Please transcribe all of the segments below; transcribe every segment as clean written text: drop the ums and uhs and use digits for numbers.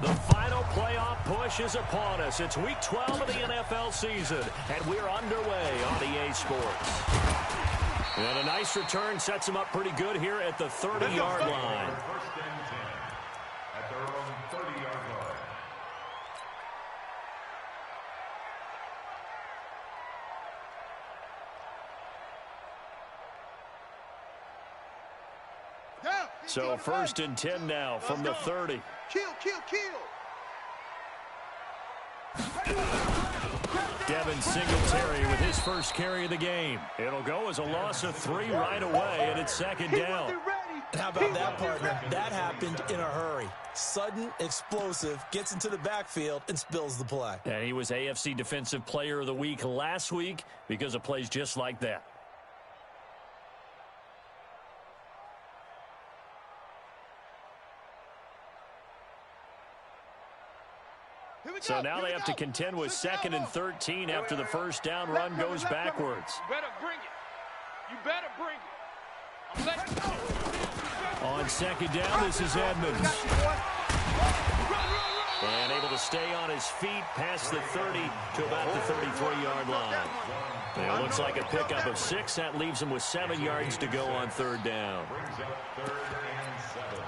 The final playoff push is upon us. It's Week 12 of the NFL season, and we're underway on EA Sports. And a nice return sets them up pretty good here at the 30-yard line. First and 10 at their own 30-yard line. So first and 10 now from the 30. Kill. Devin Singletary with his first carry of the game. It'll go as a loss of 3 right away, and it's second down. And how about that, partner? That happened in a hurry. Sudden, explosive, gets into the backfield, and spills the play. And he was AFC Defensive Player of the Week last week because of plays just like that. So now they have to contend with 2nd and 13 after the first down run goes backwards. You better bring it. You better bring it. On second down, this is Edmonds. And able to stay on his feet past the 30 to about the 33-yard line. And it looks like a pickup of 6. That leaves him with 7 yards to go on third down. Brings up 3rd and 7.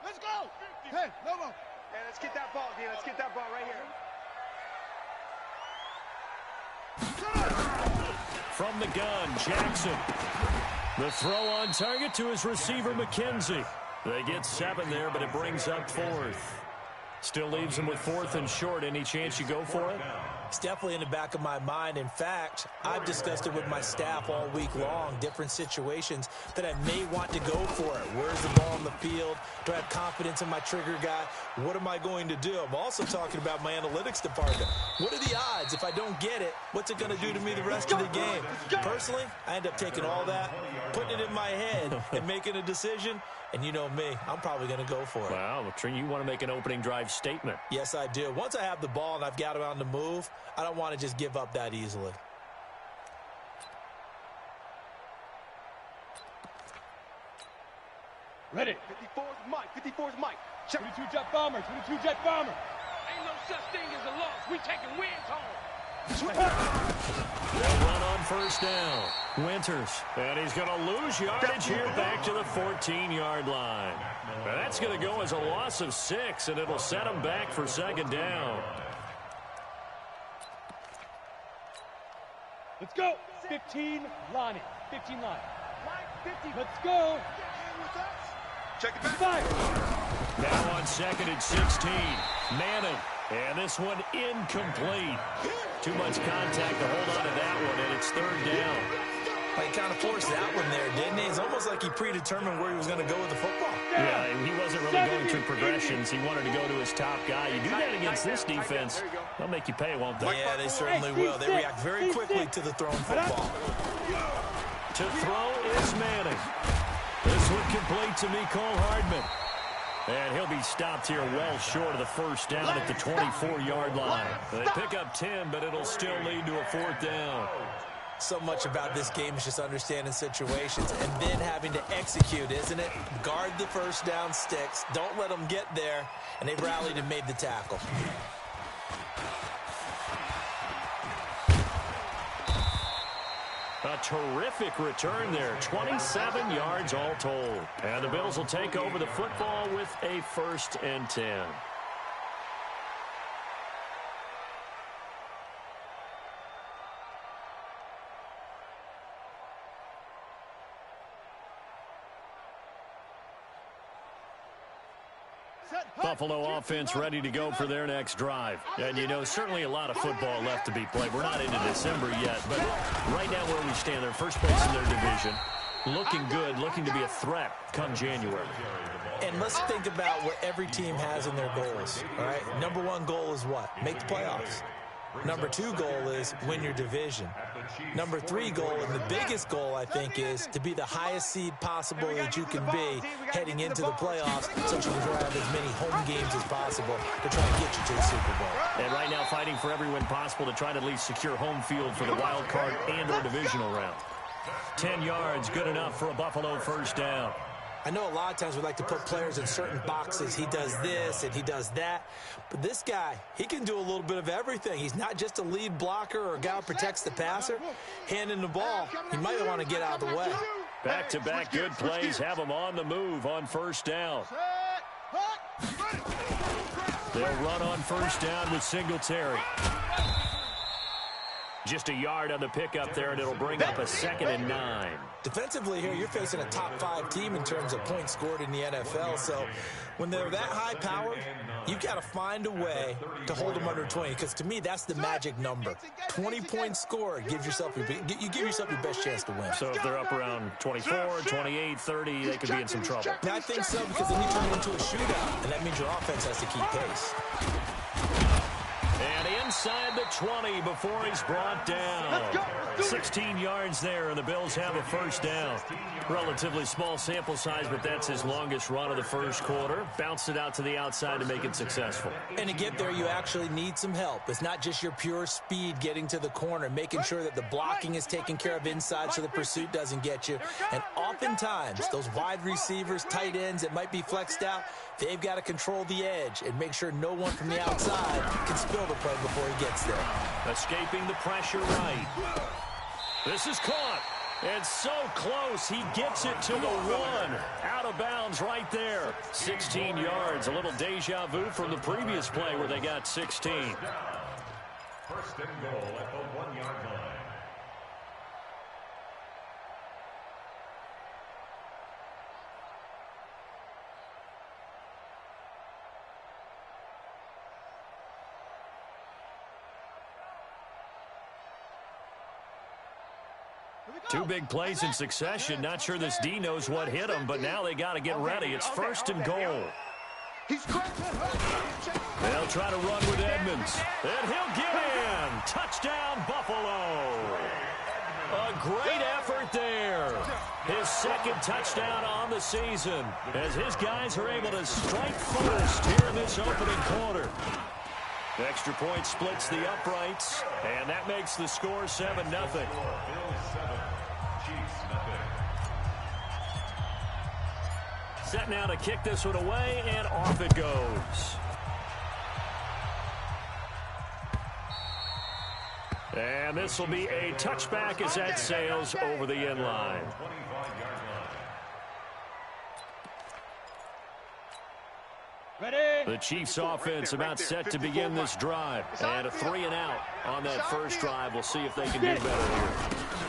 Let's go. Hey, no more. Hey, let's get that ball, D. Let's get that ball right here. From the gun, Jackson. The throw on target to his receiver, McKenzie. They get 7 there, but it brings up 4th. Still leaves him with 4th and short. Any chance you go for it? It's definitely in the back of my mind. In fact, I've discussed it with my staff all week long, different situations that I may want to go for it. Where's the ball on the field? Do I have confidence in my trigger guy? What am I going to do? I'm also talking about my analytics department. What are the odds? If I don't get it, what's it going to do to me the rest of the game? Personally, I end up taking all that, putting it in my head, and making a decision. And you know me, I'm probably going to go for it. Wow, you want to make an opening drive statement. Yes, I do. Once I have the ball and I've got it on the move, I don't want to just give up that easily. Ready. 54's Mike. Check. 22 jet bomber. Ain't no such thing as a loss. We taking wins home. They'll run on first down. Winters. And he's going to lose yardage here back to the 14-yard line. Now that's going to go as a loss of 6, and it'll set him back for second down. Let's go. 15, Lonnie. 15 line. Let's go. Check it back. Now on 2nd and 16. Manning. And this one incomplete. Too much contact to hold on to that one, and it's 3rd down. He kind of forced that one there, didn't he? It's almost like he predetermined where he was going to go with the football. Yeah, he wasn't really going through progressions. He wanted to go to his top guy. You do that against this defense, they'll make you pay, won't they? Yeah, they certainly will. They react very quickly to the thrown football. To throw is Manning. This one complete to Mecole Hardman. And he'll be stopped here well short of the first down at the 24-yard line. They pick up 10, but it'll still lead to a 4th down. So much about this game is just understanding situations and then having to execute, isn't it? Guard the first down sticks. Don't let them get there. And they rallied and made the tackle. A terrific return there. 27 yards all told. And the Bills will take over the football with a 1st and 10. Buffalo offense ready to go for their next drive. And, you know, certainly a lot of football left to be played. We're not into December yet, but right now where we stand, they're first place in their division. Looking good, looking to be a threat come January. And let's think about what every team has in their goals, all right? Number 1 goal is what? Make the playoffs. Number 2 goal is win your division. Number 3 goal, and the biggest goal, I think, is to be the highest seed possible that you can be heading into the playoffs, so you can drive as many home games as possible to try and get you to the Super Bowl. And right now fighting for every win possible to try to at least secure home field for the wild card and or divisional round. 10 yards, good enough for a Buffalo first down. I know a lot of times we like to put players in certain boxes. He does this and he does that. But this guy, he can do a little bit of everything. He's not just a lead blocker or a guy who protects the passer. Handing the ball, he might want to get out of the way. Back-to-back good plays have him on the move on first down. They'll run on first down with Singletary. Just a yard on the pickup there, and it'll bring up a 2nd and 9. Defensively here, you're facing a top 5 team in terms of points scored in the NFL. So when they're that high powered, you've got to find a way to hold them under 20. Because to me, that's the magic number. 20 points scored you give yourself your best chance to win. So if they're up around 24, 28, 30, they could be in some trouble. And I think so, because then you turn it into a shootout, and that means your offense has to keep pace. And inside the 20 before he's brought down. 16 yards there, and the Bills have a first down. Relatively small sample size, but that's his longest run of the first quarter. Bounced it out to the outside to make it successful. And to get there, you actually need some help. It's not just your pure speed getting to the corner, making sure that the blocking is taken care of inside so the pursuit doesn't get you. And oftentimes, those wide receivers, tight ends that might be flexed out, they've got to control the edge and make sure no one from the outside can spill the play before he gets there. Escaping the pressure right. This is caught. And so close, he gets it to the 1. Out of bounds right there. 16 yards, a little deja vu from the previous play where they got 16. First and goal at the 1-yard line. Two big plays in succession. Not sure this D knows what hit him, but now they got to get ready. It's first and goal. They'll try to run with Edmonds. And he'll get in. Touchdown, Buffalo. A great effort there. His 2nd touchdown on the season as his guys are able to strike first here in this opening quarter. The extra point splits the uprights, and that makes the score 7-0. Set now to kick this one away, and off it goes. And this will be a touchback as that sails over the end line. The Chiefs offense about set to begin this drive. And a 3-and-out on that first drive. We'll see if they can do better here.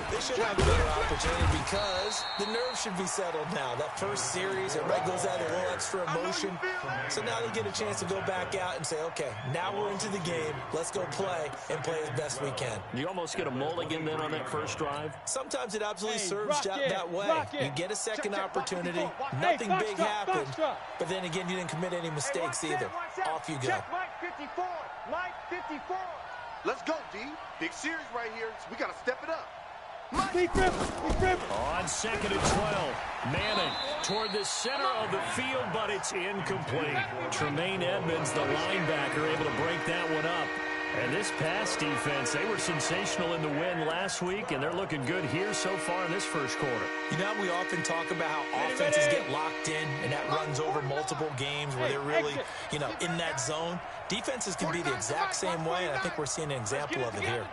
They should have a better opportunity because the nerves should be settled now. That first series, everybody goes out a little extra emotion. So now they get a chance to go back out and say, okay, now we're into the game. Let's go play and play as best we can. You almost get a mulligan then on that first drive? Sometimes it absolutely serves that way. You get a second opportunity. Nothing big happened. But then again, you didn't commit any mistakes either. Off you go. Mike 54. Mike 54. Let's go, D. Big series right here. So we got to step it up. On 2nd and 12. Manning toward the center of the field, but it's incomplete. Tremaine Edmonds, the linebacker, able to break that one up. And this pass defense, they were sensational in the win last week, and they're looking good here so far in this first quarter. You know, we often talk about how offenses get locked in, and that runs over multiple games where they're really, in that zone. Defenses can be the exact same way, and I think we're seeing an example of it here.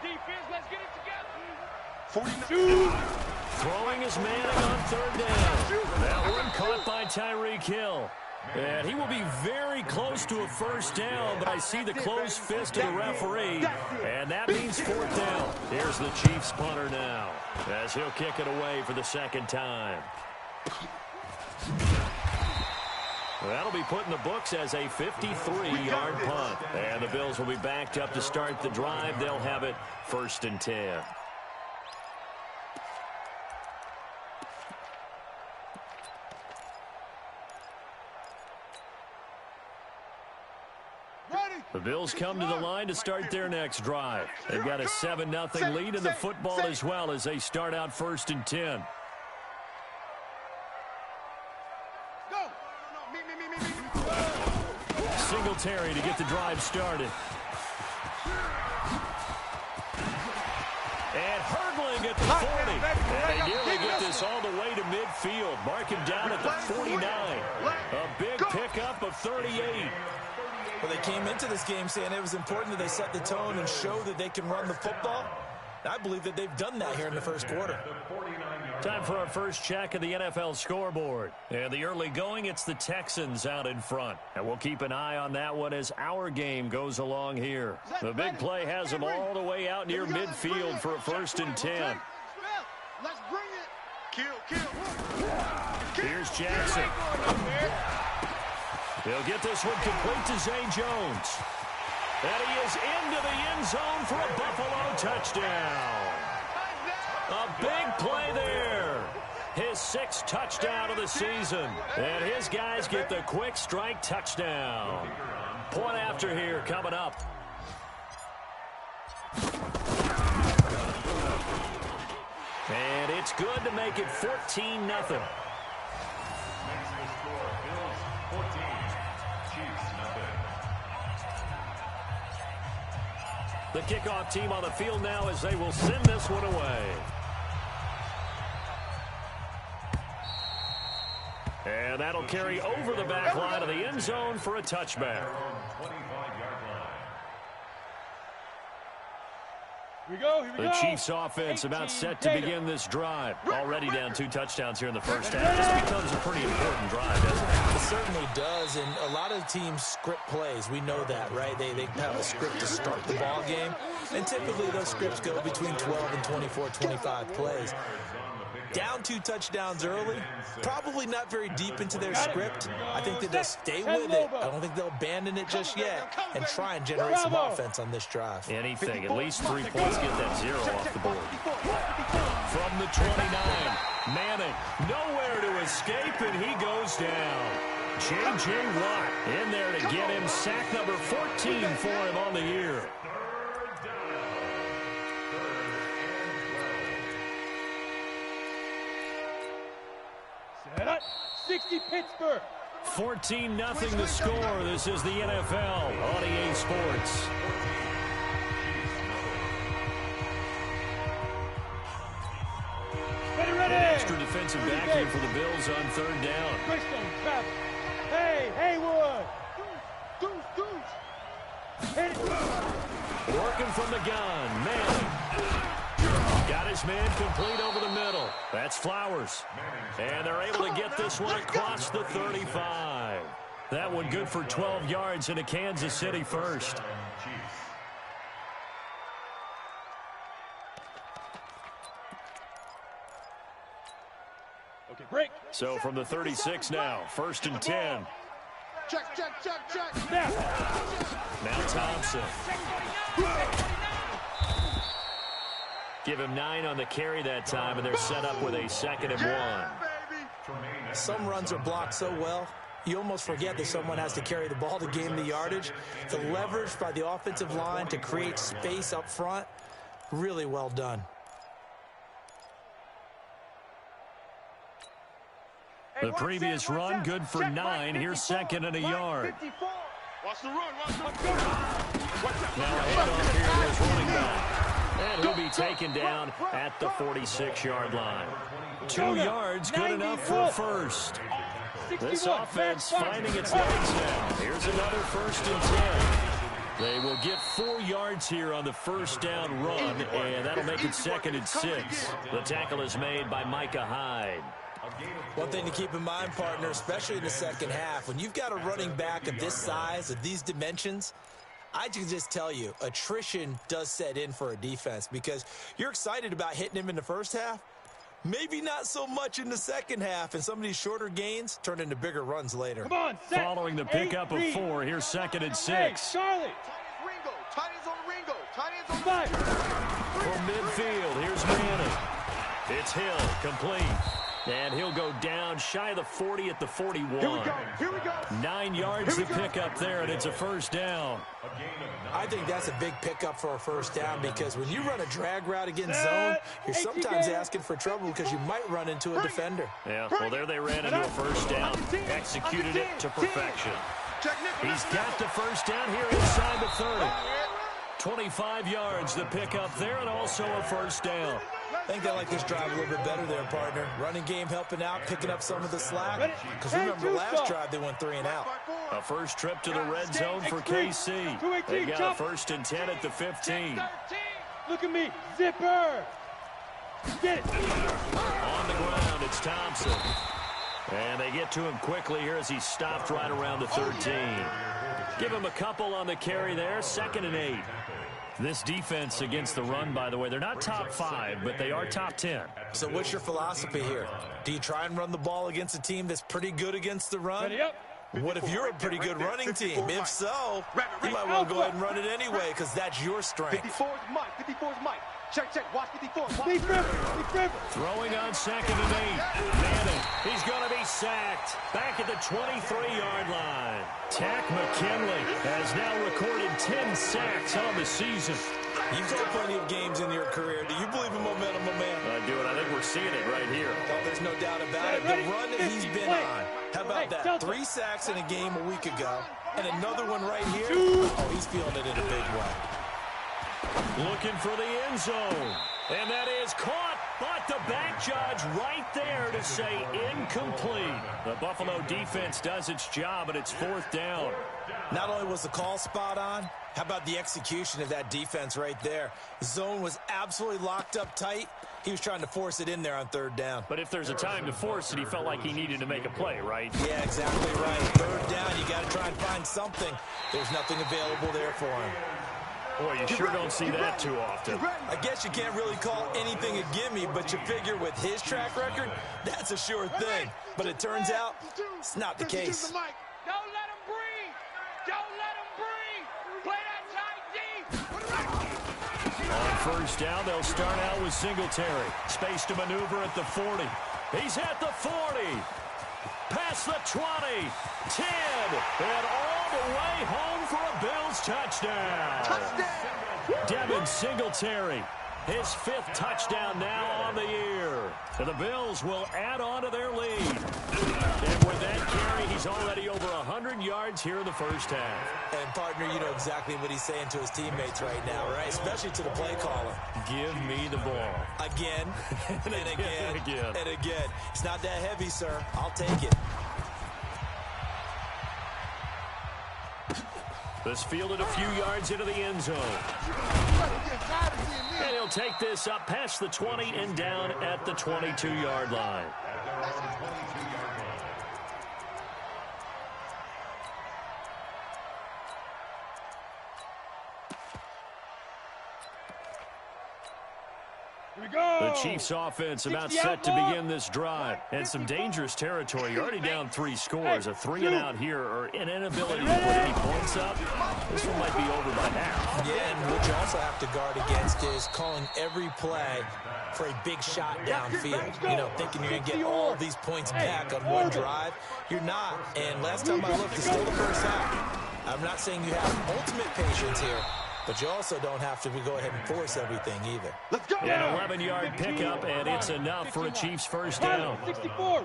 Throwing is Manning on 3rd down. That one caught by Tyreek Hill. And he will be very close to a first down, but I see the closed fist of the referee, and that means 4th down. Here's the Chiefs punter now, as he'll kick it away for the 2nd time. That'll be put in the books as a 53-yard punt. And the Bills will be backed up to start the drive. They'll have it 1st and 10. The Bills come to the line to start their next drive. They've got a 7-0 lead in the football as well as they start out 1st and 10. Singletary to get the drive started. And hurdling at the 40. And they nearly get this all the way to midfield. Mark him down at the 49. A big pickup of 38. Well, they came into this game saying it was important that they set the tone and show that they can run the football. I believe that they've done that here in the first quarter. Time for our first check of the NFL scoreboard. And the early going, it's the Texans out in front. And we'll keep an eye on that one as our game goes along here. The big play has them all the way out near midfield for a 1st and 10. Let's bring it. Kill. Here's Jackson. He'll get this one complete to Zay Jones. And he is into the end zone for a Buffalo touchdown. A big play there. His 6th touchdown of the season. And his guys get the quick strike touchdown. Point after here coming up. And it's good to make it 14-0. The kickoff team on the field now as they will send this one away. And that'll carry over the back line of the end zone for a touchback. Here we go. The Chiefs offense about set to begin this drive. Already down 2 touchdowns here in the first half. This becomes a pretty important drive, doesn't it? It certainly does, and a lot of teams script plays. We know that, right? They have a script to start the ball game, and typically those scripts go between 12 and 24, 25 plays. Down 2 touchdowns early, probably not very deep into their script. I think that they'll stay with it. I don't think they'll abandon it just yet and try and generate some offense on this drive. Anything, at least 3 points, get that 0 off the board. From the 29, Manning, nowhere to escape, and he goes down. J.J. Watt in there to get him sack number 14 for him on the year. 60 Pittsburgh. 14-0 the score. This is the NFL on EA Sports. Ready. An extra defensive back here for the Bills on 3rd down. Hey, Haywood. Working from the gun. Manning. Got his man complete over the middle. That's Flowers. And they're able to get this one across the 35. That one good for 12 yards into Kansas City first. Okay, break. So from the 36 now, 1st and 10. Check. Now Thompson. Give him 9 on the carry that time, and they're set up with a 2nd and 1. Some runs are blocked so well, you almost forget that someone has to carry the ball to gain the yardage. The leverage by the offensive line to create space up front, really well done. The previous run, good for 9. Here's 2nd and a yard. Watch the run. Now a handoff here to his running back. And he'll be taken down at the 46-yard line. 2 yards, good enough for a first. This offense finding its legs now. Here's another 1st and 10. They will get 4 yards here on the 1st down run, and that'll make it 2nd and 6. The tackle is made by Micah Hyde. One thing to keep in mind, partner, especially in the second half, when you've got a running back of this size, of these dimensions, I can just tell you, attrition does set in for a defense because you're excited about hitting him in the first half, maybe not so much in the second half, and some of these shorter gains turn into bigger runs later. Come on, set. Following the pickup of 4, here's 2nd and 6. Hey, Charlie. Tight ends on Ringo. From midfield, here's Manning. It's Hill, complete. And he'll go down shy of the 40 at the 41. Here we go. Here we go. 9 yards to pick up there, and it's a first down. I think that's a big pickup for a first down because when you run a drag route against zone, you're sometimes asking for trouble because you might run into a defender. Yeah, well, there they ran into a first down, executed it to perfection. He's got the first down here inside the 30. 25 yards to pick up there, and also a first down. I think they like this drive a little bit better there, partner. Running game helping out, picking up some of the slack. Because remember, last drive they went 3 and out. A first trip to the red zone for KC. They got a 1st and 10 at the 15. Look at me. Zipper. Get it. On the ground, it's Thompson. And they get to him quickly here as he stopped right around the 13. Give him a couple on the carry there, 2nd and 8. This defense against the run, by the way, they're not top 5, but they are top 10. So what's your philosophy here? Do you try and run the ball against a team that's pretty good against the run? Ready up. What if you're a pretty good running team? If so, you might want to go ahead and run it anyway because that's your strength. 54's Mike. 54's Mike. Check, check. Watch 54. Big river. Throwing on 2nd and 8. Manning, he's going to be sacked. Back at the 23-yard line. Tack McKinley has now recorded 10 sacks on the season. You've had plenty of games in your career. Do you believe in momentum, my man? I do, and I think we're seeing it right here. Oh, there's no doubt about it. The run that he's been on. How about that? 3 sacks in a game a week ago, and another one right here. Oh, he's feeling it in a big way. Looking for the end zone. And that is caught, but the back judge right there to say incomplete. The Buffalo defense does its job, and it's 4th down. Not only was the call spot on, how about the execution of that defense right there? The zone was absolutely locked up tight. He was trying to force it in there on 3rd down. But if there's a time to force it, he felt like he needed to make a play, right? Yeah, exactly right. 3rd down, you got to try and find something. There's nothing available there for him. Boy, you sure don't see that too often. I guess you can't really call anything a gimme, but you figure with his track record, that's a sure thing. But it turns out, it's not the case. Don't let him breathe. Don't let him breathe. Play that tight deep. On 1st down, they'll start out with Singletary. Space to maneuver at the 40. He's at the 40. Past the 20. 10. And all the way home for a Bills touchdown. Devin Singletary. His 5th touchdown now on the year. And the Bills will add on to their lead. And with that carry, he's already over 100 yards here in the first half. And, partner, you know exactly what he's saying to his teammates right now, right? Especially to the play caller. Give me the ball. Again, and again, again. and again. It's not that heavy, sir. I'll take it. This fielded a few yards into the end zone. And he'll take this up past the 20 and down at the 22-yard line. The Chiefs offense about set to begin this drive. And some dangerous territory. You're already down 3 scores. A 3 and out here, or an inability to put any points up. This one might be over by half. Yeah, and what you also have to guard against is calling every play for a big shot downfield. You know, thinking you're going to get all these points back on one drive. You're not. And last time I looked, it's still the first half. I'm not saying you have ultimate patience here, but you also don't have to go ahead and force everything either. Let's go. An 11-yard pickup, and it's enough for a Chiefs first down. 64.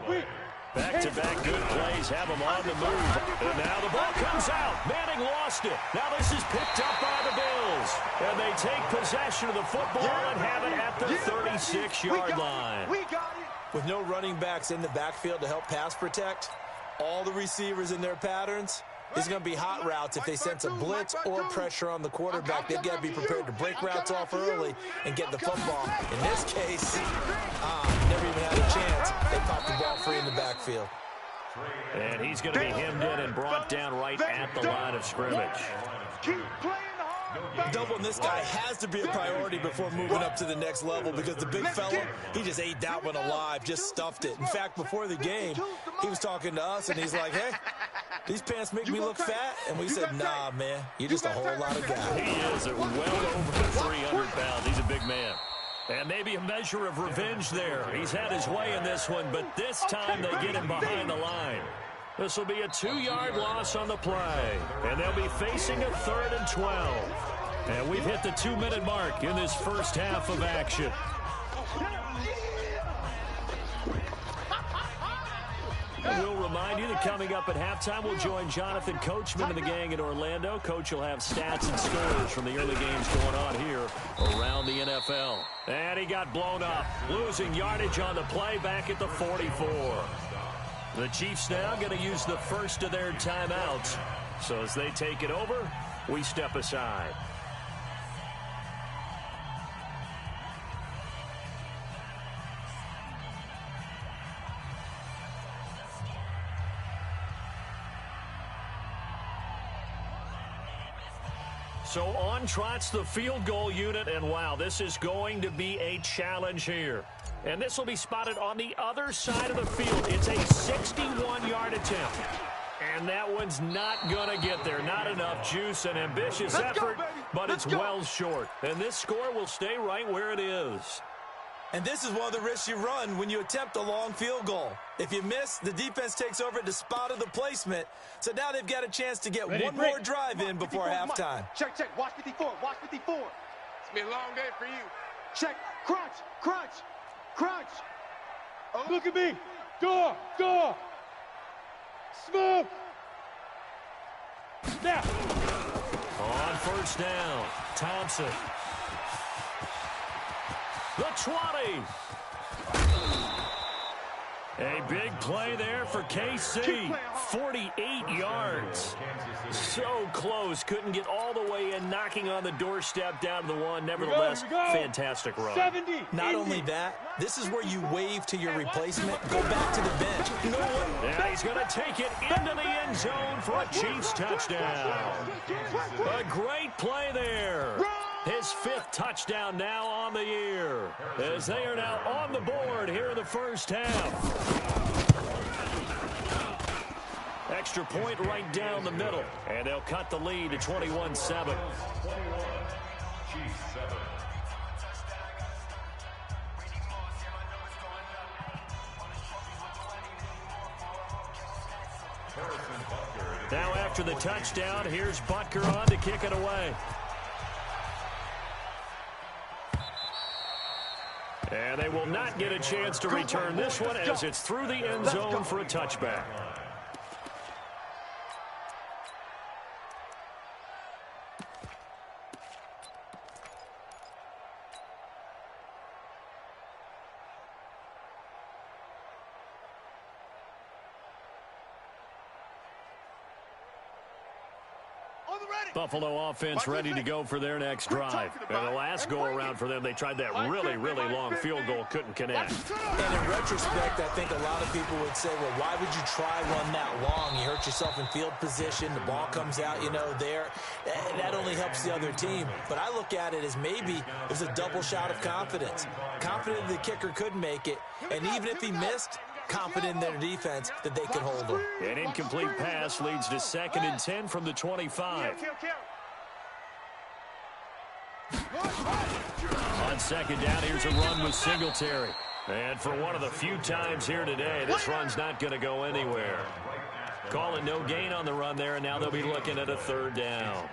Back-to-back good plays have them on the move. And now the ball comes out. Manning lost it. Now this is picked up by the Bills. And they take possession of the football and have it at the 36-yard line. We got it. With no running backs in the backfield to help pass protect, all the receivers in their patterns, it's going to be hot routes if they sense a blitz or pressure on the quarterback. They've got to be prepared to break routes off early and get the football. In this case, never even had a chance. They popped the ball free in the backfield. And he's going to be hemmed in and brought down right at the line of scrimmage. Keep playing hard. Doubling this guy has to be a priority before moving up to the next level because the big fella, he just ate that one alive, just stuffed it. In fact, before the game, he was talking to us, and he's like, hey, these pants make me look fat? And we said, nah, man, you're just a whole lot of guy. He is well over 300 pounds. He's a big man. And maybe a measure of revenge there. He's had his way in this one, but this time they get him behind the line. This will be a 2-yard loss on the play, and they'll be facing a 3rd and 12. And we've hit the 2-minute mark in this first half of action. And we'll remind you that coming up at halftime, we'll join Jonathan Coachman and the gang in Orlando. Coach will have stats and scores from the early games going on here around the NFL. And he got blown up, losing yardage on the play back at the 44. The Chiefs now going to use the first of their timeouts. So as they take it over, we step aside. So on trots the field goal unit, and wow, this is going to be a challenge here. And this will be spotted on the other side of the field. It's a 61-yard attempt. And that one's not going to get there. Not enough juice, an ambitious effort, but it's well short. And this score will stay right where it is. And this is one of the risks you run when you attempt a long field goal. If you miss, the defense takes over at the spot of the placement. So now they've got a chance to get one more drive in before halftime. Check, check. Watch 54. Watch 54. It's been a long day for you. Check. Crunch. Crunch. Crunch. Oh. Look at me. Door. Door. Smoke. Snap. On first down, Thompson. The 20. A big play there for KC. 48 yards. So close. Couldn't get all the way in, knocking on the doorstep down to the one. Nevertheless, fantastic run. 70. Not only that, this is where you wave to your replacement. Go back to the bench. No one. And he's going to take it into the end zone for a Chiefs touchdown. A great play there. His 5th touchdown now on the year, as they are now on the board here in the first half. Extra point right down the middle, and they'll cut the lead to 21-7. Now after the touchdown, here's Butker on to kick it away. And they will not get a chance to return this one as it's through the end zone for a touchback. Buffalo offense ready to go for their next drive. And the last go-around for them, they tried that really, really long field goal, couldn't connect. And in retrospect, I think a lot of people would say, well, why would you try one that long? You hurt yourself in field position. The ball comes out, you know, there. That only helps the other team. But I look at it as maybe it was a double shot of confidence. Confident the kicker could make it. And even if he missed, confident in their defense that they could hold them. An incomplete pass leads to 2nd and 10 from the 25. On second down, here's a run with Singletary. And for one of the few times here today, this run's not going to go anywhere. Call it no gain on the run there, and now they'll be looking at a 3rd down.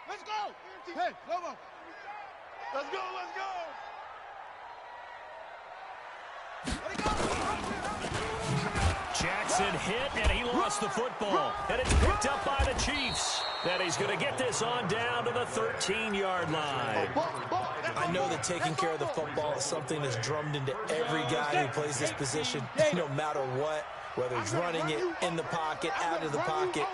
Let's go. Hey, come on. Let's go, let's go. Jackson hit, and he lost the football. And it's picked up by the Chiefs. And he's going to get this on down to the 13-yard line. I know that taking care of the football is something that's drummed into every guy who plays this position, no matter what, whether it's running it in the pocket, out of the pocket.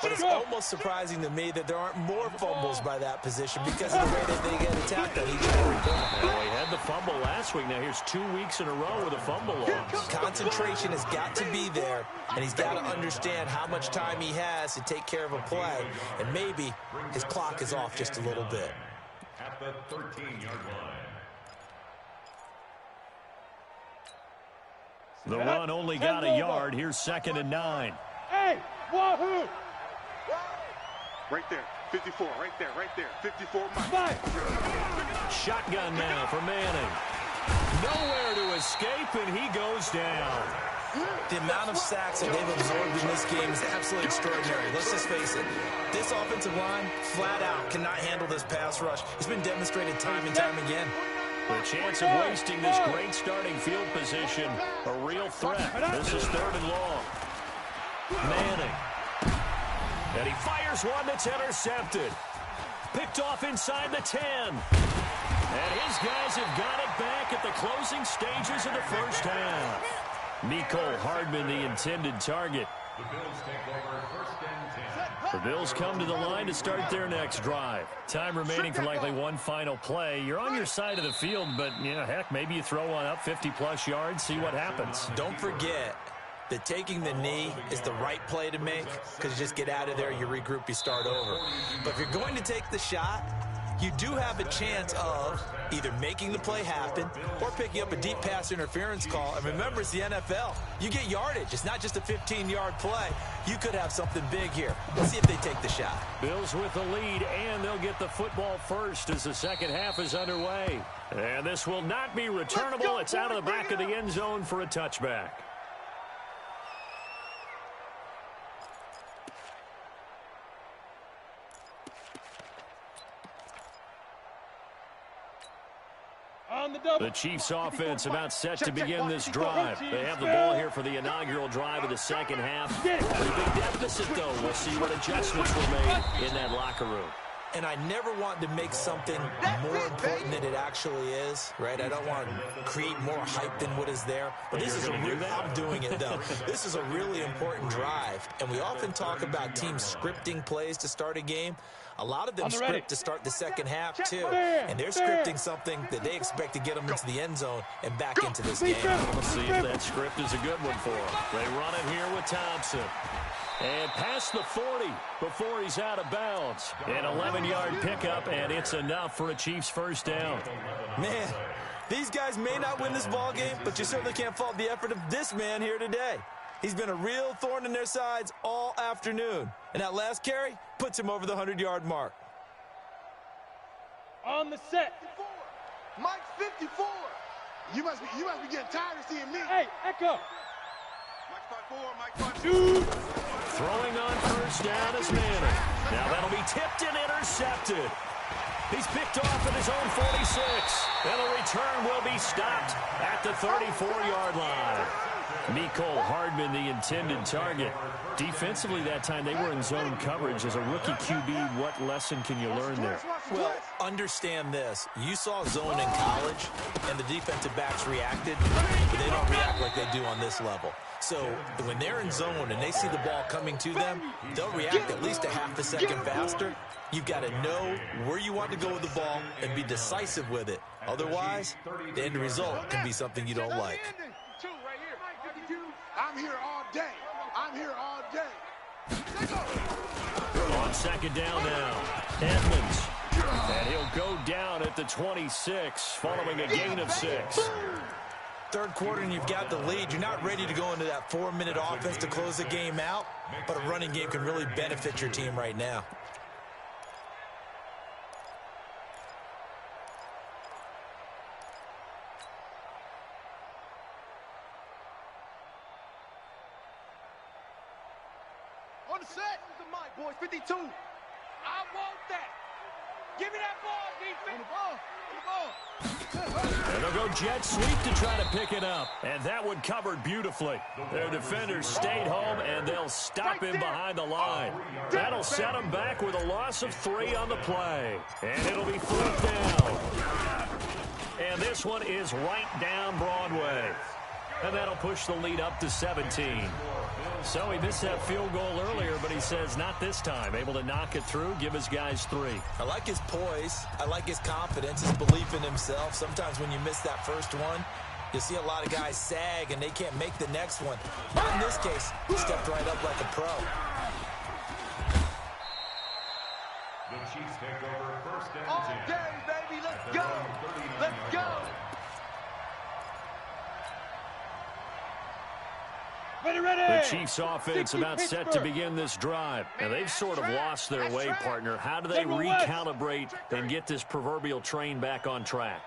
But it's almost surprising to me that there aren't more fumbles by that position because of the way that they get attacked on each and every play. Well, he had the fumble last week. Now here's 2 weeks in a row with a fumble loss. Concentration has got to be there, and he's got to understand how much time he has to take care of a play. And maybe his clock is off just a little bit. At the 13-yard line. The run only got a yard. Here's 2nd and 9. Hey, wahoo! Right there. 54. Right there. Right there. 54. Five. Shotgun now for Manning. Nowhere to escape, and he goes down. The amount of sacks that they've absorbed in this game is absolutely extraordinary. Let's just face it. This offensive line, flat out, cannot handle this pass rush. It's been demonstrated time and time again. The chance of wasting this great starting field position, a real threat. This is 3rd and long. Manning. And he fires one that's intercepted. Picked off inside the 10. And his guys have got it back at the closing stages of the first half. Mecole Hardman, the intended target. The Bills take over 1st and 10. The Bills come to the line to start their next drive. Time remaining for likely one final play. You're on your side of the field, but, heck, maybe you throw one up 50-plus yards, see what happens. Don't forget that taking the knee is the right play to make because you just get out of there, you regroup, you start over. But if you're going to take the shot, you do have a chance of either making the play happen or picking up a deep pass interference call. And remember, it's the NFL. You get yardage. It's not just a 15-yard play. You could have something big here. Let's see if they take the shot. Bills with the lead, and they'll get the football first as the second half is underway. And this will not be returnable. It's out of the back of the end zone for a touchback. The Chiefs offense about set to begin this drive. They have the ball here for the inaugural drive of the second half. Pretty big deficit, though. We'll see what adjustments were made in that locker room. And I never want to make something more important than it actually is, right? I don't want to create more hype than what is there. But this is I'm doing it, though. This is a really important drive. And we often talk about teams scripting plays to start a game. A lot of them script to start the second half, too. And they're scripting something that they expect to get them into the end zone and back into this game. We'll see if that script is a good one for them. They run it here with Thompson. And past the 40 before he's out of bounds. An 11-yard pickup, and it's enough for a Chiefs first down. Man, these guys may not win this ball game, but you certainly can't fault the effort of this man here today. He's been a real thorn in their sides all afternoon. And that last carry puts him over the 100-yard mark. On the set. Mike 54. You must be getting tired of seeing me. Hey, Echo. Mike 54, Mike 52. Throwing on first down is Manning. Now that'll be tipped and intercepted. He's picked off at his own 46. And the return will be stopped at the 34-yard line. Mecole Hardman, the intended target. Defensively that time, they were in zone coverage. As a rookie QB, what lesson can you learn there? Well, understand this. You saw zone in college, and the defensive backs reacted, but they don't react like they do on this level. So when they're in zone and they see the ball coming to them, they'll react at least a half a second faster. You've got to know where you want to go with the ball and be decisive with it. Otherwise, the end result can be something you don't like. I'm here all day. I'm here all day. On second down now, Edmonds. And he'll go down at the 26 following a gain of 6. Third quarter and you've got the lead. You're not ready to go into that 4-minute offense to close the game out, but a running game can really benefit your team right now. On the set. The mic, boys. 52. I want that. Give me that ball, defense. On the ball. And they'll go jet sweep to try to pick it up. And that one covered beautifully. Their defenders stayed home, and they'll stop him behind the line. That'll set him back with a loss of 3 on the play. And it'll be 4th down. And this one is right down Broadway. And that'll push the lead up to 17. So he missed that field goal earlier, but he says not this time. Able to knock it through, give his guys 3. I like his poise. I like his confidence, his belief in himself. Sometimes when you miss that first one, you see a lot of guys sag and they can't make the next one. But in this case, he stepped right up like a pro. The Chiefs take over 1st and 10. All day, baby. Let's go. Let's go. The Chiefs offense about set to begin this drive. And they've sort of lost their way, partner. How do they recalibrate and get this proverbial train back on track?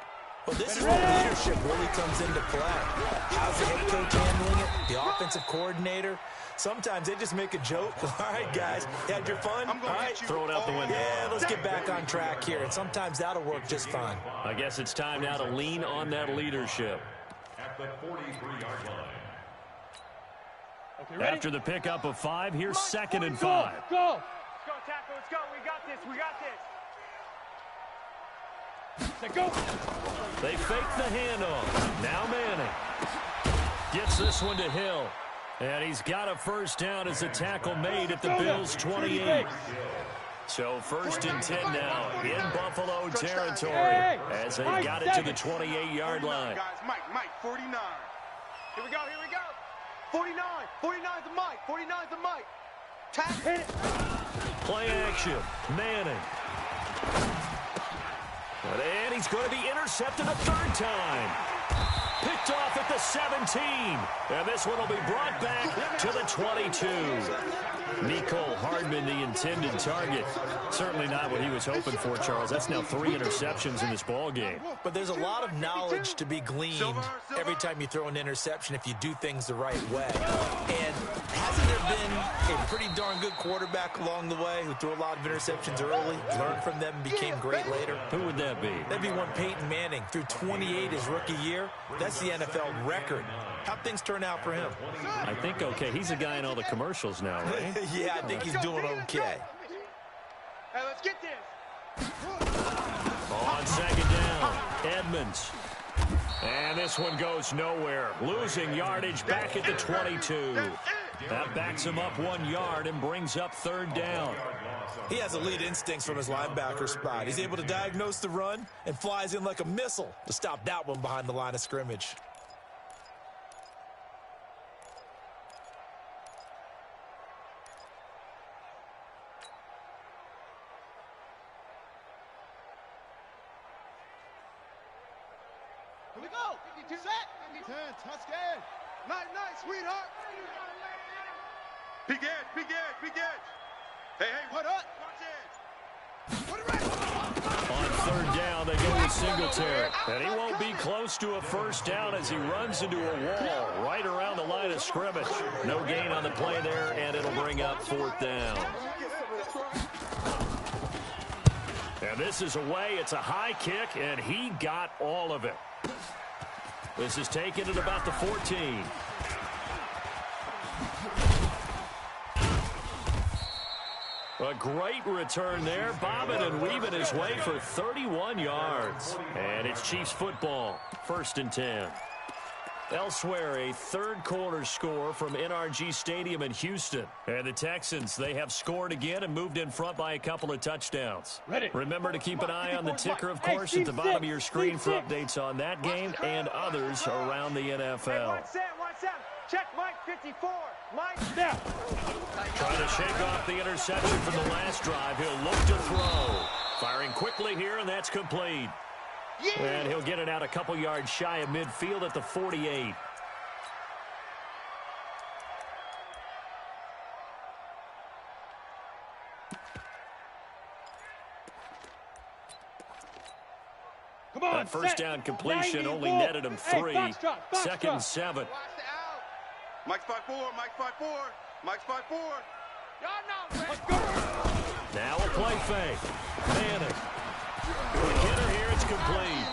Well, this is where leadership really comes into play. How's the head coach handling it? The offensive coordinator? Sometimes they just make a joke. All right, guys, you had your fun? All right, throw it out the window. Yeah, let's get back on track here. And sometimes that'll work just fine. I guess it's time now to lean on that leadership. At the 43-yard line. Okay, After the pickup of 5, here's 2nd and 5. Go! Let's go, tackle. Let's go. We got this. We got this. Let go! They fake the handoff. Now Manning gets this one to Hill. And he's got a first down as a tackle made at the Bills' 28. So 1st and 10 now in Buffalo territory as they got it to the 28-yard line. Guys, Mike, 49. Here we go. 49. 49's the Mike. 49's the Mike. Tap. Hit it! Play action. Manning. And he's going to be intercepted a 3rd time. Picked off at the 17. And this one will be brought back to the 22. Mecole Hardman, the intended target. Certainly not what he was hoping for, Charles. That's now 3 interceptions in this ball game. But there's a lot of knowledge to be gleaned every time you throw an interception if you do things the right way. And hasn't there been a pretty darn good quarterback along the way who threw a lot of interceptions early, learned from them, and became great later? Who would that be? That'd be one Peyton Manning. Threw 28 his rookie year. That's the NFL record. How'd things turn out for him? I think okay. He's a guy in all the commercials now, right? Yeah, I think he's doing okay. Hey, let's get this. On 2nd down, Edmonds. And this one goes nowhere. Losing yardage back at the 22. That backs him up 1 yard and brings up 3rd down. He has elite instincts from his linebacker spot. He's able to diagnose the run and flies in like a missile to stop that one behind the line of scrimmage. Here we go. 52 set. 10, touchdown. Nice, sweetheart. Big edge. Hey, what up? On 3rd down, they go with Singletary. And he won't be close to a first down as he runs into a wall right around the line of scrimmage. No gain on the play there, and it'll bring up 4th down. And this is away. It's a high kick, and he got all of it. This is taken at about the 14. A great return there, bobbing and weaving his way for 31 yards. And it's Chiefs football, 1st and 10. Elsewhere, a 3rd quarter score from NRG Stadium in Houston. And the Texans, they have scored again and moved in front by a couple of touchdowns. Remember to keep an eye on the ticker, of course, at the bottom of your screen for updates on that game and others around the NFL. One set. Check Mike 54. Mike step. Trying to shake off the interception from the last drive. He'll look to throw. Firing quickly here, and that's complete. And he'll get it out a couple yards shy of midfield at the 48. Come on, That first down completion only netted him 3. 2nd and 7. Mike's 5-4. Y'all know, Let's go! Now a play fake. Manning. Quick hitter here, it's complete.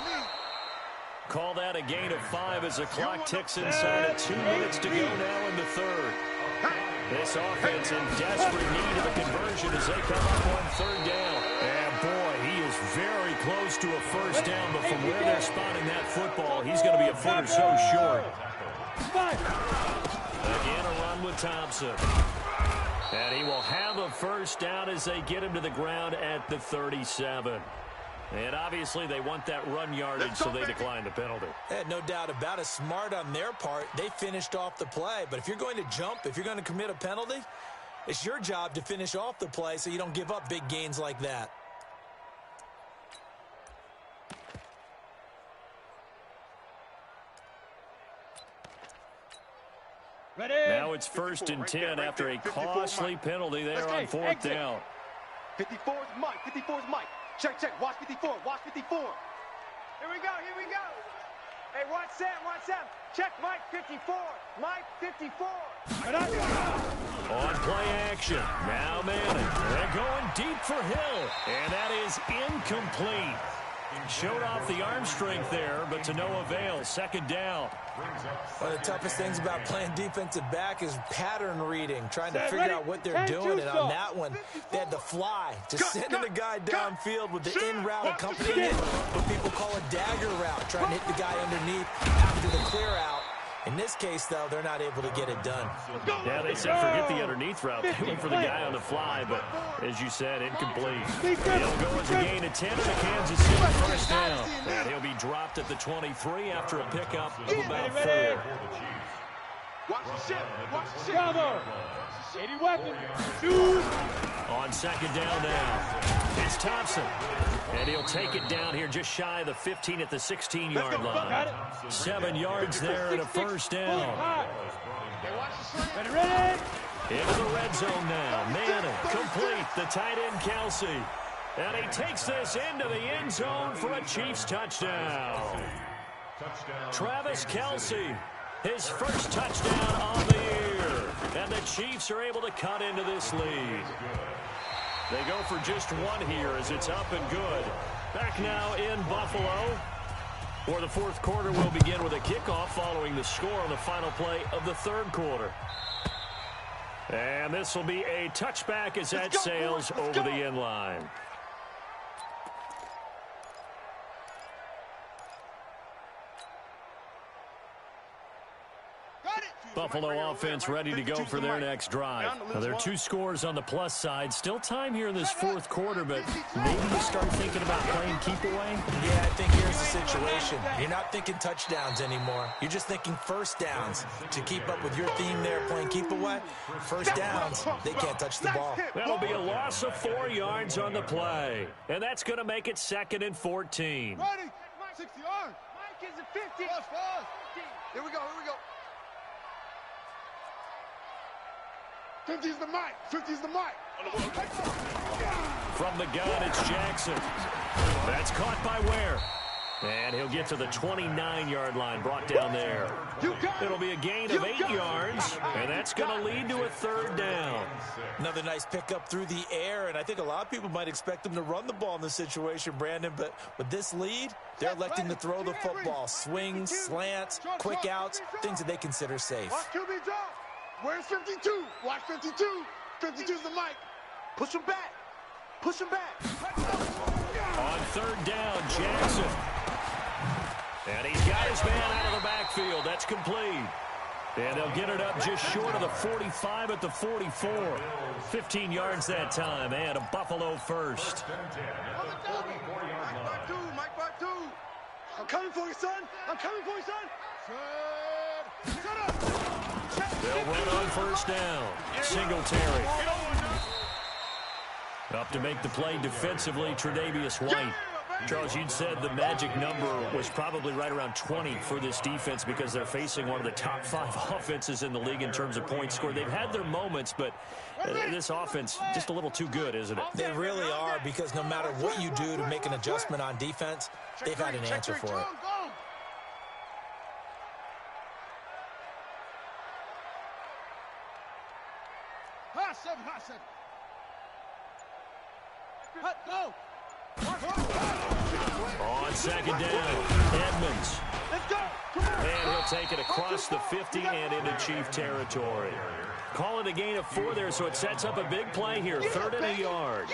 Call that a gain of 5 as the clock ticks inside of 2 minutes to go now in the 3rd. This offense in desperate need of a conversion as they come up on 3rd down. And boy, he is very close to a first down, but from where they're spotting that football, he's going to be a foot or so short. Again, a run with Thompson. And he will have a first down as they get him to the ground at the 37. And obviously they want that run yardage, so they decline the penalty. No doubt about it. Smart on their part. They finished off the play. But if you're going to jump, if you're going to commit a penalty, it's your job to finish off the play so you don't give up big gains like that. Now it's 1st and 10 after a costly penalty there on 4th down. 54 is Mike. 54 is Mike. Check, check. Watch 54. Watch 54. Here we go. Here we go. Hey, watch Sam. Watch Sam. Check Mike 54. Mike 54. On play action. Now Manning. They're going deep for Hill. And that is incomplete. Showed off the arm strength there, but to no avail. 2nd down. One of the toughest things about playing defensive back is pattern reading, trying to figure out what they're doing. And on that one, they had to fly, just sending the guy downfield with the in route accompanying it, what people call a dagger route, trying to hit the guy underneath after the clear out. In this case, though, they're not able to get it done. Yeah, they said forget the underneath route. They went for the guy on the fly, but as you said, incomplete. He'll go as a gain of 10 to the Kansas City 1st down. And he'll be dropped at the 23 after a pickup of about 4. Watch the ship. Watch the ship. Bravo. 80 weapons. Shoot. On 2nd down now, it's Thompson. And he'll take it down here just shy of the 15 at the 16-yard line. 7 yards there and a 1st down. Ready. Into the red zone now. Manning complete. The tight end Kelsey. And he takes this into the end zone for a Chiefs touchdown. Travis Kelsey, his first touchdown of the year. And the Chiefs are able to cut into this lead. They go for just 1 here as it's up and good. Back now in Buffalo. For the 4th quarter, we'll begin with a kickoff following the score on the final play of the 3rd quarter. And this will be a touchback as that sails over the end line. Buffalo offense ready to go for their next drive. Now, there are 2 scores on the plus side. Still time here in this 4th quarter, but maybe you start thinking about playing keep away? Yeah, I think here's the situation. You're not thinking touchdowns anymore. You're just thinking 1st downs. To keep up with your theme there, playing keep away, 1st downs, they can't touch the ball. That'll be a loss of 4 yards on the play. And that's going to make it 2nd and 14. Ready. 60 yards. Mike is a 50. Here we go. Here we go. 50's the mic. 50's the mic. From the gun, it's Jackson. That's caught by Ware. And he'll get to the 29-yard line, brought down there. It'll be a gain of 8 yards, and that's going to lead to a 3rd down. Another nice pickup through the air, and I think a lot of people might expect them to run the ball in this situation, Brandon, but with this lead, they're electing to throw the football. Swings, slants, quick outs, things that they consider safe. Watch QB drop. Where's 52? Watch 52. 52's the mic. Push him back. Push him back. On 3rd down, Jackson. And he's got his man out of the backfield. That's complete. And they'll get it up just short of the 45 at the 44. 15 yards that time, and a Buffalo first. Mike by 2. I'm coming for you, son. I'm coming for you, son. Shut up. They'll run on 1st down. Singletary. Up to make the play defensively, Tre'Davious White. Charles, you'd said the magic number was probably right around 20 for this defense because they're facing one of the top 5 offenses in the league in terms of points scored. They've had their moments, but this offense just a little too good, isn't it? They really are, because no matter what you do to make an adjustment on defense, they've had an answer for it. On 2nd down, Edmonds. And he'll take it across the 50 and into Chief territory. Call it a gain of 4 there, so it sets up a big play here. 3rd and a yard.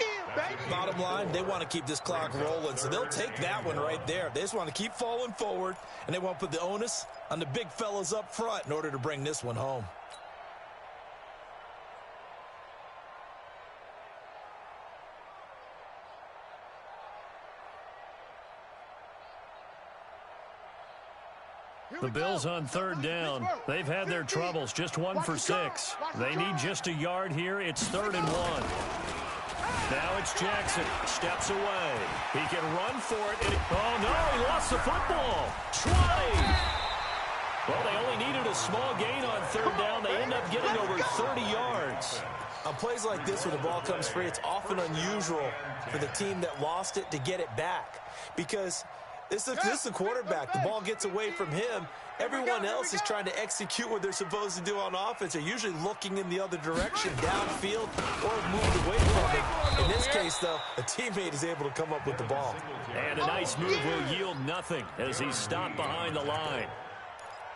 Bottom line, they want to keep this clock rolling, so they'll take that one right there. They just want to keep falling forward, and they want to put the onus on the big fellas up front in order to bring this one home. The Bills on 3rd down. They've had their troubles, just 1 for 6. They need just a yard here. It's 3rd and 1. Now it's Jackson. Steps away. He can run for it. Oh, no, he lost the football. 20. Well, they only needed a small gain on third down. They end up getting over 30 yards. On plays like this where the ball comes free, it's often unusual for the team that lost it to get it back because this is the quarterback. The ball gets away from him. Everyone else is trying to execute what they're supposed to do on offense. They're usually looking in the other direction, downfield, or moved away from it. In this case, though, a teammate is able to come up with the ball. And a nice move will yield nothing as he's stopped behind the line.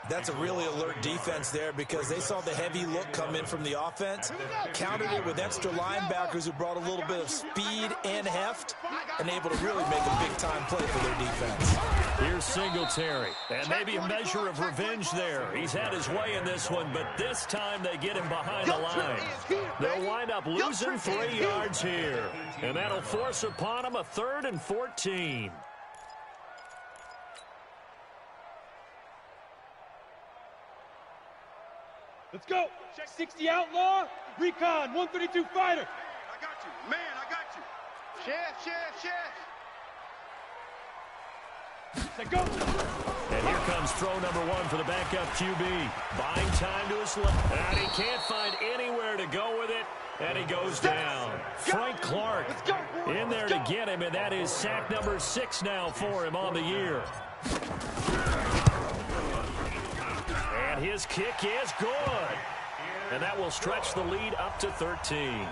That's a really alert defense there because they saw the heavy look come in from the offense, countered it with extra linebackers who brought a little bit of speed and heft, and able to really make a big-time play for their defense. Here's Singletary, and maybe a measure of revenge there. He's had his way in this one, but this time they get him behind the line. They'll wind up losing 3 yards here, and that'll force upon him a 3rd and 14. Let's go. 60 outlaw. Recon. 132 fighter. I got you. Man, I got you. Chef. Let's go. And here comes throw number 1 for the backup QB. Buying time to his left. And he can't find anywhere to go with it. And he goes down. Frank Clark in there to get him, and that is sack number 6 now for him on the year. And his kick is good. And that will stretch the lead up to 13.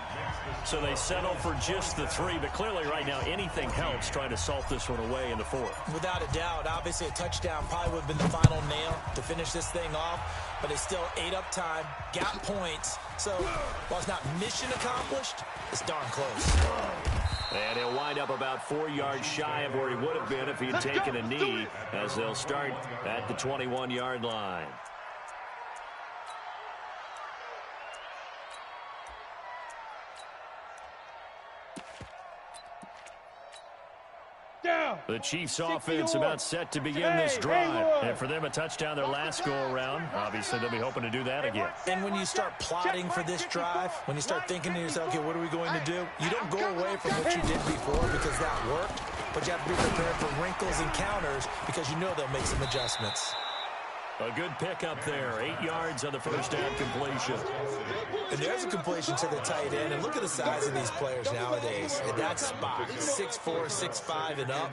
So they settle for just the 3, but clearly right now anything helps trying to salt this one away in the 4th. Without a doubt, obviously a touchdown probably would have been the final nail to finish this thing off, but they still ate up time, got points. So while it's not mission accomplished, it's darn close. And he'll wind up about 4 yards shy of where he would have been if he had taken a knee, as they'll start at the 21-yard line. Down. The Chiefs' offense about set to begin this drive. And for them, a touchdown their last go-around. Obviously, they'll be hoping to do that again. And when you start plotting for this drive, when you start thinking to yourself, okay, what are we going to do? You don't go away from what you did before because that worked, but you have to be prepared for wrinkles and counters because you know they'll make some adjustments. A good pickup there. 8 yards on the first down completion. And there's a completion to the tight end. And look at the size of these players nowadays. At that spot, 6'4", 6'5", and up.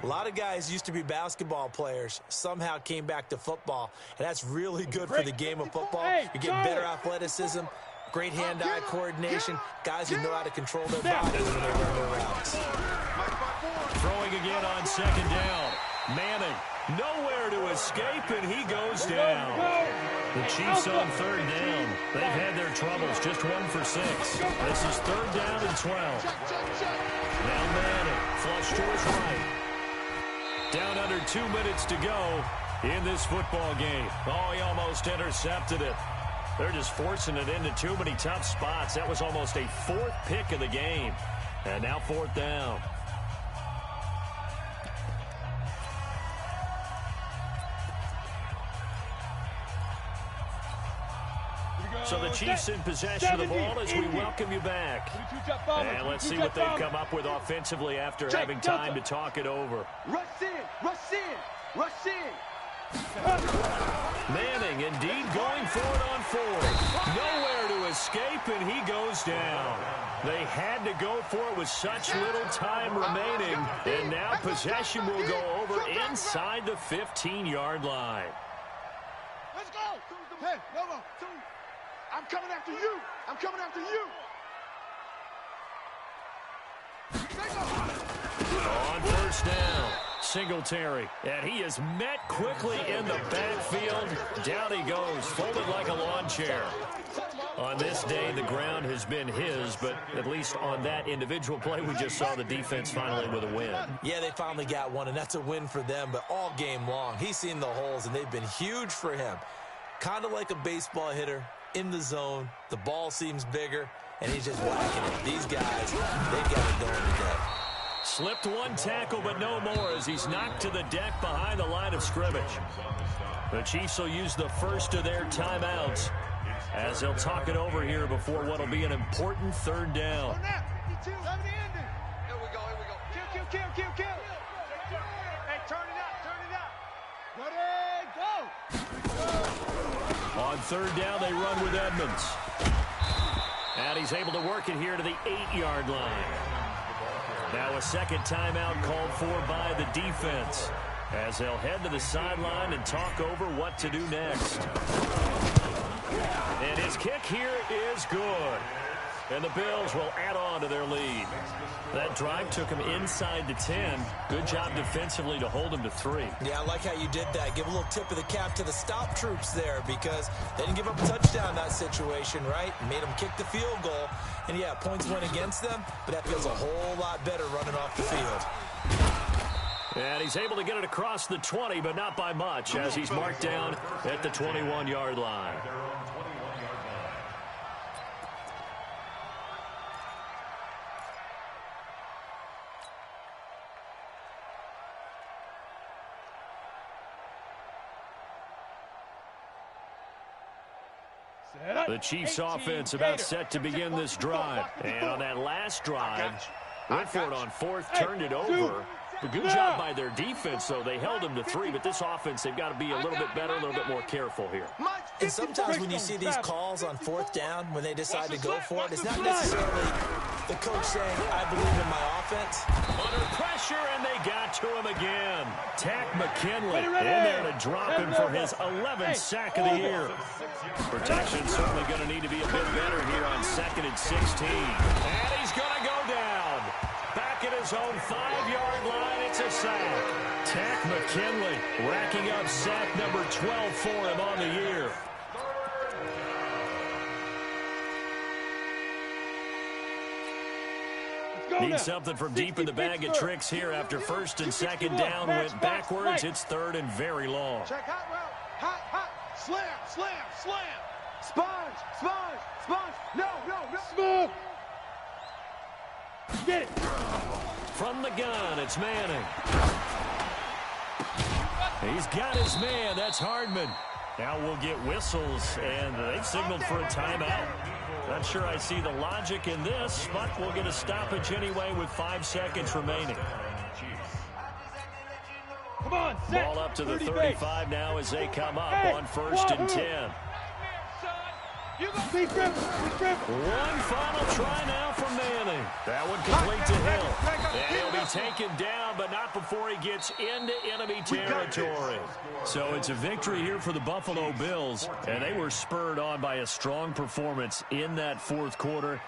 A lot of guys used to be basketball players, somehow came back to football. And that's really good for the game of football. You get better athleticism, great hand-eye coordination, guys who know how to control their bodies when they run their routes. Throwing again on 2nd down. Manning. Nowhere to escape, and he goes down. The Chiefs on 3rd down. They've had their troubles, just 1 for 6. This is 3rd down and 12. Now Manning, flush to his right. Down under 2 minutes to go in this football game. Oh, he almost intercepted it. They're just forcing it into too many tough spots. That was almost a 4th pick of the game. And now 4th down. So the Chiefs in possession of the ball as we welcome you back. And let's see what they've come up with offensively after having time to talk it over. Rush in. Manning indeed going for it on 4th. Nowhere to escape, and he goes down. They had to go for it with such little time remaining. And now possession will go over inside the 15-yard line. Let's go. Hey, no. I'm coming after you. On 1st down, Singletary. And he is met quickly in the backfield. Down he goes, folded like a lawn chair. On this day, the ground has been his, but at least on that individual play, we just saw the defense finally with a win. Yeah, they finally got one, and that's a win for them, but all game long, he's seen the holes, and they've been huge for him. Kind of like a baseball hitter. In the zone, the ball seems bigger, and he's just whacking it. These guys, they've got it going today. Slipped 1 tackle, but no more as he's knocked to the deck behind the line of scrimmage. The Chiefs will use the first of their timeouts as they'll talk it over here before what will be an important 3rd down. Here we go. Kill. Hey, turn it up. Ready, go! On third down, they run with Edmonds. And he's able to work it here to the 8-yard line. Now a second timeout called for by the defense, as they'll head to the sideline and talk over what to do next. And his kick here is good. And the Bills will add on to their lead. That drive took him inside the 10. Good job defensively to hold him to 3. Yeah, I like how you did that. Give a little tip of the cap to the stop troops there, because they didn't give up a touchdown in that situation, right? Made them kick the field goal. And, yeah, points went against them, but that feels a whole lot better running off the field. And he's able to get it across the 20, but not by much, as he's marked down at the 21-yard line. The Chiefs offense about set to begin this drive. And on that last drive, went for it on fourth, turned it over. A good job by their defense, though. They held them to 3, but this offense, they've got to be a little bit better, a little bit more careful here. And sometimes when you see these calls on fourth down, when they decide to go for it, it's not necessarily the coach saying, I believe in my offense. Under pressure, and they got to him again. Tack McKinley in there to drop him for his 11th sack of the year. Protection's certainly going to need to be a bit better here on 2nd and 16. And he's going to go down. Back at his own 5-yard line, it's a sack. Tack McKinley racking up sack number 12 for him on the year. Need something from deep in the bag of tricks here after 1st and 2nd down. Went backwards. It's 3rd and very long. Check hot route. Hot, hot. Slam, slam, slam. Sponge, sponge, sponge. No, no, no. Smooth. Get it. From the gun, it's Manning. He's got his man. That's Hardman. Now we'll get whistles, and they've signaled for a timeout. Not sure I see the logic in this, but we'll get a stoppage anyway with 5 seconds remaining. Come on, set. Ball up to the 35 now as they come up on 1st and 10. One final try now from Manning. That one complete to Hill. And he'll be taken down, but not before he gets into enemy territory. So it's a victory here for the Buffalo Bills, and they were spurred on by a strong performance in that 4th quarter.